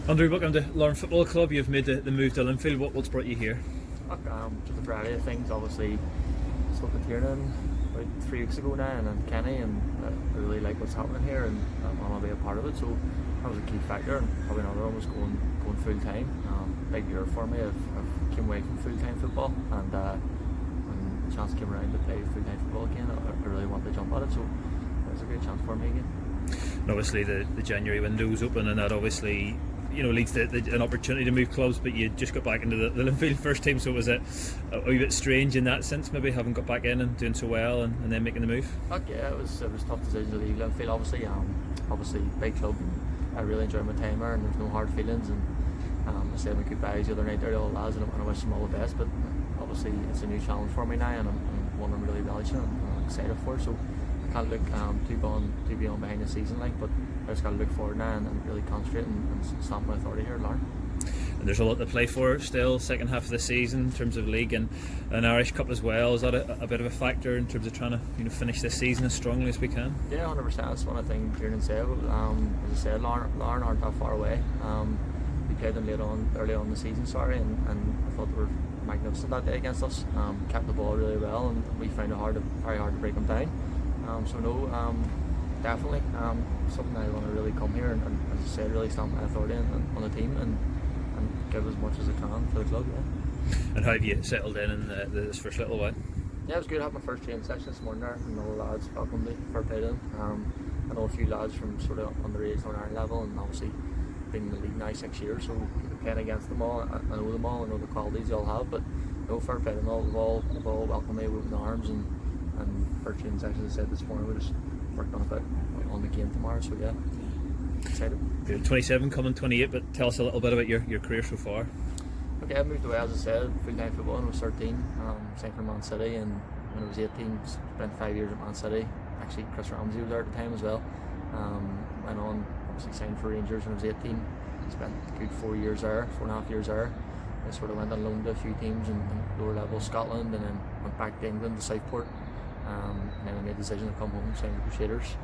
Andrew, welcome to Lauren Football Club. You've made the move to Linfield. What's brought you here? Look, just a variety of things. Obviously, spoke to Tiernan about 3 weeks ago now, and then Kenny, and I really like what's happening here, and I want to be a part of it. So that was a key factor, and probably another one was going full time. Big year for me. I've came away from full time football, and when the chance came around to play full time football again, I really wanted to jump at it. So it was a great chance for me again. And obviously, the January window's open, and that obviously leads to an opportunity to move clubs, but you just got back into the Linfield first team, so was it a wee bit strange in that sense, maybe having got back in and doing so well and then making the move? Yeah, it was a tough decision to leave Linfield, obviously big club, and I really enjoyed my time there, and there's no hard feelings, and I said my goodbyes the other night there to all the lads, and I wish them all the best, but obviously it's a new challenge for me now, and I'm one I'm really relishing and I'm excited for, so I can't look too beyond behind the season, but I just got to look forward now and really concentrate and stamp my authority here at Larne. And there's a lot to play for still, second half of the season in terms of league and an Irish Cup as well. Is that a bit of a factor in terms of trying to finish this season as strongly as we can? Yeah, 100%. That's one of the things Kieran said. As I said, Larne aren't that far away. We played them early on in the season, and I thought they were magnificent that day against us. Kept the ball really well, and we found it very hard to break them down. Definitely something I want to really come here and as I said, really stamp my authority on the team and give as much as I can for the club. Yeah. And how have you settled in this first little while? Yeah, it was good. I had my first training session this morning there, and all the lads welcomed me for playing. I know a few lads from sort of underage Northern Ireland level, and obviously been in the league now 6 years, so playing against them all, I know them all, I know the qualities they all have, but no fair play to them all. They've all welcomed me with open arms, and first training session, as I said this morning, we're just working on the game tomorrow, so yeah, excited. Good. 27 coming 28, but tell us a little bit about your career so far. Okay, I moved away, as I said, full-time football when I was 13, signed for Man City, and when I was 18, spent 5 years at Man City. Actually, Chris Ramsey was there at the time as well. Went on, obviously signed for Rangers when I was 18, spent a good 4 years there, 4.5 years there. I sort of went on loan to a few teams in lower level Scotland, and then went back to England to Southport. And then I made the decision to come home, sign with Crusaders.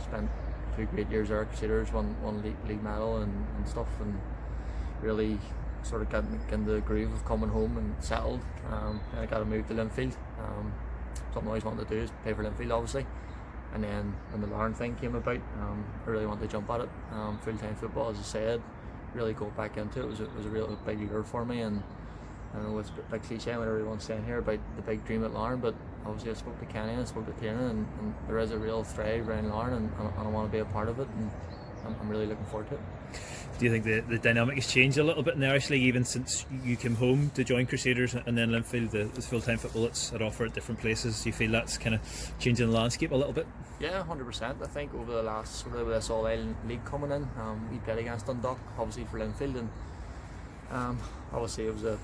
Spent 2 great years there at Crusaders, won league medal and stuff, and really sort of got in the groove of coming home and settled. And I got a move to Linfield. Something I always wanted to do is play for Linfield, obviously. And then when the Larne thing came about, I really wanted to jump at it. Full-time football, as I said, really go back into it. It was a real big year for me, and I know it's a bit cliche when everyone's saying here about the big dream at Larne, but obviously I spoke to Kenny and I spoke to Tiernan, and there is a real thrive around Larne, and I want to be a part of it, and I'm really looking forward to it. Do you think the dynamic has changed a little bit in the Irish League even since you came home to join Crusaders and then Linfield, the full-time football that's at offer at different places? Do you feel that's kind of changing the landscape a little bit? Yeah, 100%. I think over the last sort of this All-Ireland League coming in, we played against Dundalk, obviously for Linfield, and obviously it was a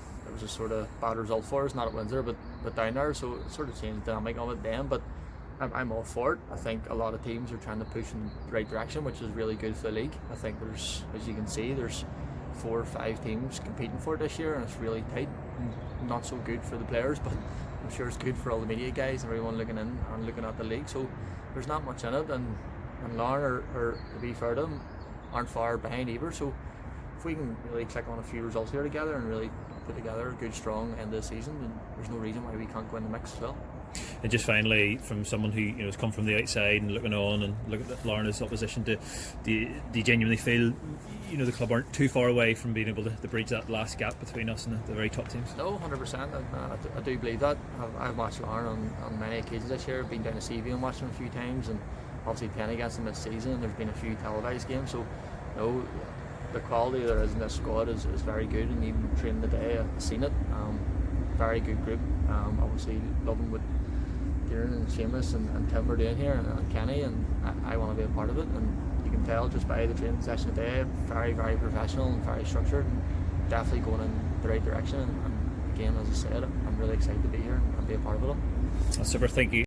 sort of bad result for us, not at Windsor, but down there, so it sort of changed the dynamic of it then, but I'm all for it. I think a lot of teams are trying to push in the right direction, which is really good for the league. I think there's, as you can see, there's 4 or 5 teams competing for it this year, and it's really tight. Not so good for the players, but I'm sure it's good for all the media guys and everyone looking in and looking at the league. So there's not much in it, and Larne are, to be fair to them, aren't far behind either. So if we can really click on a few results here together and really put together a good, strong end of the season, then there's no reason why we can't go in the mix as well. And just finally, from someone who has come from the outside and looking on and looking at Larne's opposition, do you genuinely feel the club aren't too far away from being able to bridge that last gap between us and the very top teams? No, 100%. I do believe that. I've watched Larne on many occasions this year. I've been down to CV and watched them a few times, and obviously playing against them this season. There's been a few televised games, so the quality there is in this squad is very good, and even training today I've seen it. Very good group. Obviously loving what Kieran and Seamus and Tim are doing here, and Kenny, and I want to be a part of it, and you can tell just by the training session today, very, very professional and very structured, and definitely going in the right direction, and again, as I said, I'm really excited to be here and be a part of it all. That's super, thank you.